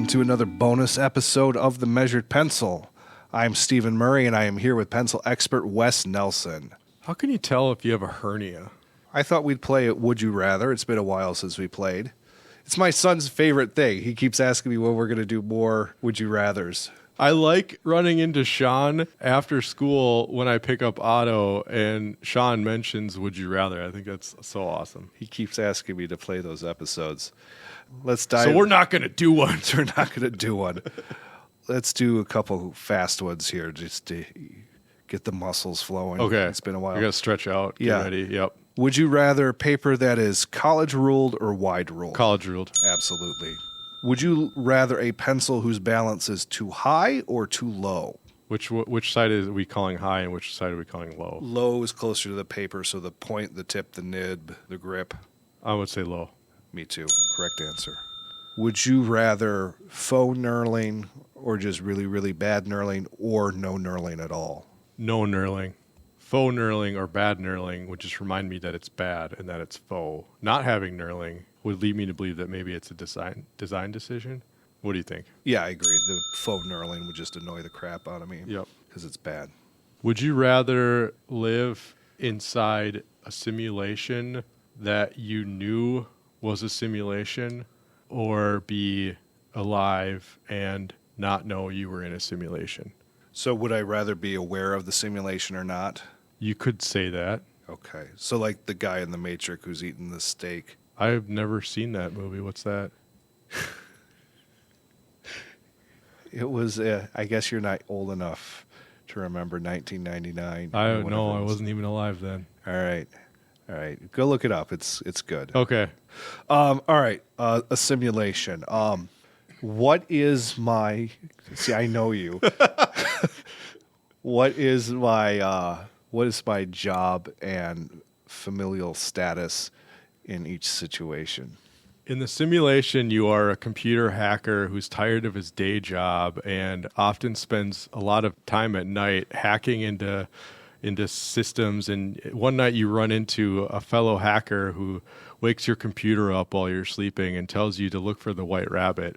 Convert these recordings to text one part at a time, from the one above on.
welcome to another bonus episode of The Measured Pencil. I'm Stephen Murray, and I am here with pencil expert Wes Nelson. How can you tell if you have a hernia? I thought we'd play at Would You Rather. It's been a while since we played. It's my son's favorite thing. He keeps asking me when we're going to do more Would You Rathers. I like running into Sean after school when I pick up Otto, and Sean mentions Would You Rather. I think that's so awesome. He keeps asking me to play those episodes. Let's dive. So we're not going to do one. We're not going to do one. Let's do a couple fast ones here just to get the muscles flowing. Okay. It's been a while. You got to stretch out. Get ready. Yep. Would you rather paper that is college ruled or wide ruled? College ruled. Absolutely. Would you rather a pencil whose balance is too high or too low? Which side are we calling high and which side are we calling low? Low is closer to the paper, so the point, the tip, the nib, the grip. I would say low. Me too. Correct answer. Would you rather faux knurling or just really, really bad knurling or no knurling at all? No knurling. Faux knurling or bad knurling would just remind me that it's bad and that it's faux. Not having knurling would lead me to believe that maybe it's a design decision. What do you think? Yeah, I agree. The faux knurling would just annoy the crap out of me. Yep. Because it's bad. Would you rather live inside a simulation that you knew was a simulation or be alive and not know you were in a simulation? So would I rather be aware of the simulation or not? You could say that. Okay. So like the guy in The Matrix who's eating the steak. I've never seen that movie. What's that? It was, I guess you're not old enough to remember 1999. I don't know. I wasn't even alive then. All right. Go look it up. It's good. Okay. All right. A simulation. What is my? See, I know you. What is my job and familial status in each situation? In the simulation, you are a computer hacker who's tired of his day job and often spends a lot of time at night hacking into systems. And one night you run into a fellow hacker who wakes your computer up while you're sleeping and tells you to look for the white rabbit.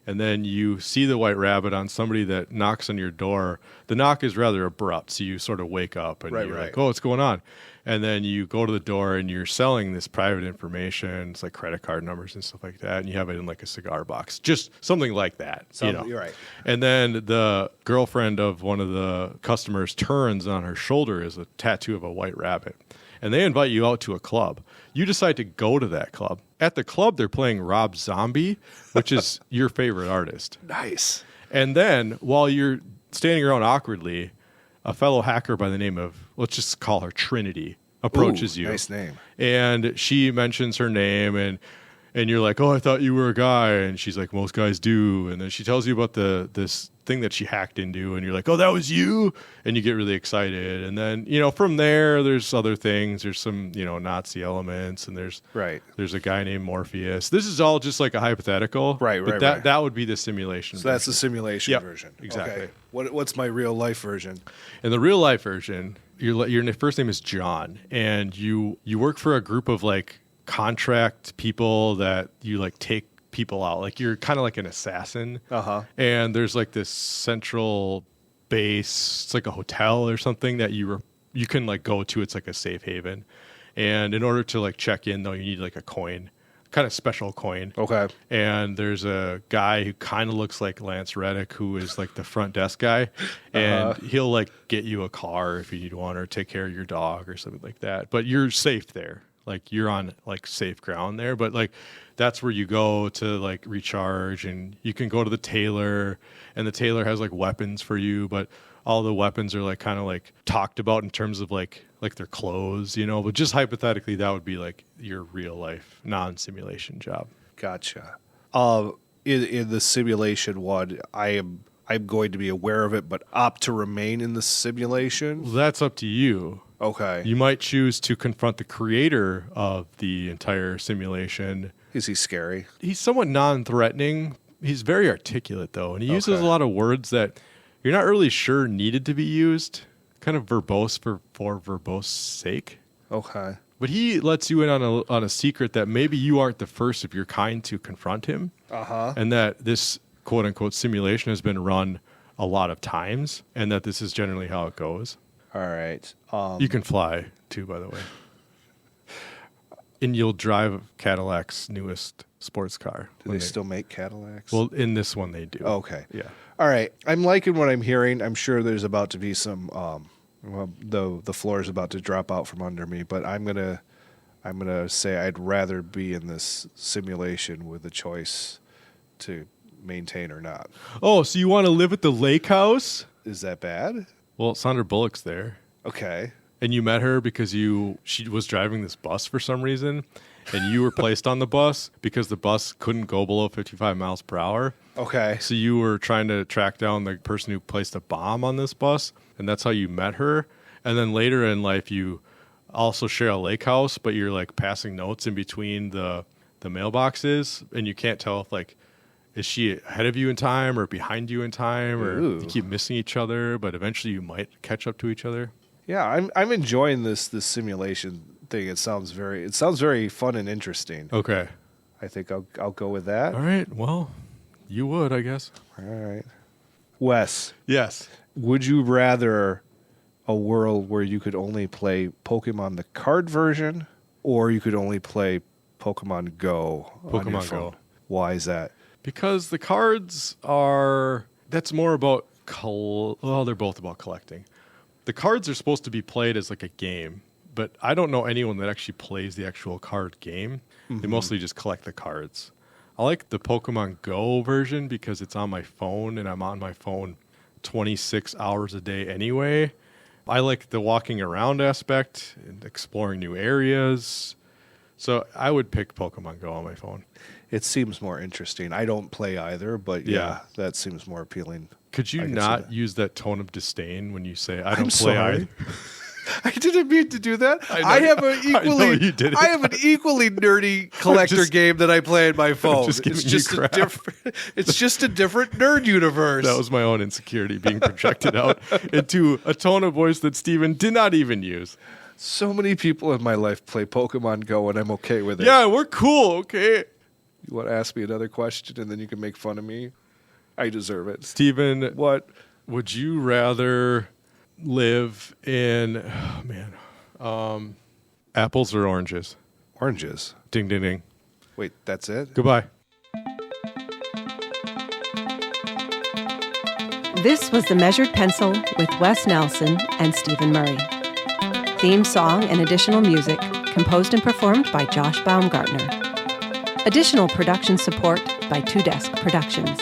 And then you see the white rabbit on somebody that knocks on your door. The knock is rather abrupt, so you sort of wake up and you're like, oh, what's going on? And then you go to the door and you're selling this private information. It's like credit card numbers and stuff like that. And you have it in like a cigar box, just something like that. You're right. And then the girlfriend of one of the customers turns, on her shoulder is a tattoo of a white rabbit. And they invite you out to a club. You decide to go to that club. At the club, they're playing Rob Zombie, which is your favorite artist. Nice. And then while you're standing around awkwardly, a fellow hacker by the name of, let's just call her Trinity, approaches you. Nice name. And she mentions her name, and you're like, oh, I thought you were a guy. And she's like, most guys do. And then she tells you about this thing that she hacked into, and you're like, oh, that was you? And you get really excited. And then, from there, there's other things. There's some, Nazi elements, and there's a guy named Morpheus. This is all just like a hypothetical. Right. That would be the simulation version. That's the simulation version. Exactly. Okay. What's my real life version? In the real life version, your first name is John, and you work for a group of like contract people that you like take people out. Like you're kind of like an assassin. And there's like this central base. It's like a hotel or something that you can like go to. It's like a safe haven. And in order to like check in though, you need like a coin, kind of special coin. Okay. And there's a guy who kind of looks like Lance Reddick, who is like the front desk guy, and he'll like get you a car if you need one, or take care of your dog or something like that. But you're safe there. Like you're on like safe ground there, but like that's where you go to like recharge, and you can go to the tailor, and the tailor has like weapons for you, but all the weapons are like kind of like talked about in terms of like their clothes, but just hypothetically that would be like your real life non-simulation job. Gotcha. In the simulation one, I'm going to be aware of it, but opt to remain in the simulation. Well, that's up to you. Okay. You might choose to confront the creator of the entire simulation. Is he scary? He's somewhat non-threatening. He's very articulate, though, and he uses a lot of words that you're not really sure needed to be used, kind of verbose for verbose sake. Okay. But he lets you in on a secret that maybe you aren't the first of your kind to confront him. Uh-huh. And that this quote unquote simulation has been run a lot of times, and that this is generally how it goes. All right. You can fly too, by the way. And you'll drive Cadillac's newest sports car. Do they still make Cadillacs? Well, in this one they do. Okay. Yeah. All right. I'm liking what I'm hearing. I'm sure there's about to be some, the floor is about to drop out from under me, but I'm gonna say I'd rather be in this simulation with a choice to maintain or not. Oh, so you want to live at the lake house? Is that bad? Well, Sandra Bullock's there. Okay. And you met her because she was driving this bus for some reason, and you were placed on the bus because the bus couldn't go below 55 miles per hour. Okay. So you were trying to track down the person who placed a bomb on this bus, and that's how you met her. And then later in life, you also share a lake house, but you're like passing notes in between the mailboxes, and you can't tell if like, is she ahead of you in time or behind you in time, or Ooh. you keep missing each other, but eventually you might catch up to each other. Yeah, I'm enjoying this simulation thing. It sounds very fun and interesting. Okay. I think I'll go with that. All right. Well, you would, I guess. All right. Wes, Yes. would you rather a world where you could only play Pokemon the card version, or you could only play Pokemon Go on your Pokemon phone? Go. Why is that? Because the cards that's more about, they're both about collecting. The cards are supposed to be played as like a game, but I don't know anyone that actually plays the actual card game. Mm-hmm. They mostly just collect the cards. I like the Pokemon Go version because it's on my phone, and I'm on my phone 26 hours a day anyway. I like the walking around aspect and exploring new areas. So I would pick Pokemon Go on my phone. It seems more interesting. I don't play either, but yeah, that seems more appealing. Could you not use that tone of disdain when you say, I don't play sorry. either? I didn't mean to do that. I have an equally you didn't. I have an equally nerdy collector game that I play on my phone. just giving It's just you a crap. it's just a different nerd universe. That was my own insecurity being projected out into a tone of voice that Stephen did not even use. So many people in my life play Pokemon Go, and I'm okay with it. Yeah, we're cool, okay? You want to ask me another question, and then you can make fun of me? I deserve it. Stephen, What? would you rather live in, apples or oranges? Oranges. Ding, ding, ding. Wait, that's it? Goodbye. This was The Measured Pencil with Wes Nelson and Stephen Murray. Theme song and additional music composed and performed by Josh Baumgartner. Additional production support by Two Desk Productions.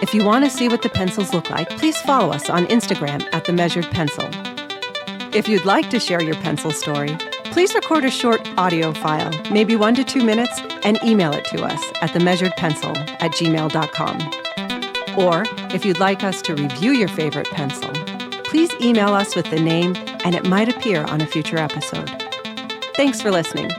If you want to see what the pencils look like, please follow us on Instagram at The Measured Pencil. If you'd like to share your pencil story, please record a short audio file, maybe 1 to 2 minutes, and email it to us at themeasuredpencil@gmail.com. Or, if you'd like us to review your favorite pencil, please email us with the name, and it might appear on a future episode. Thanks for listening.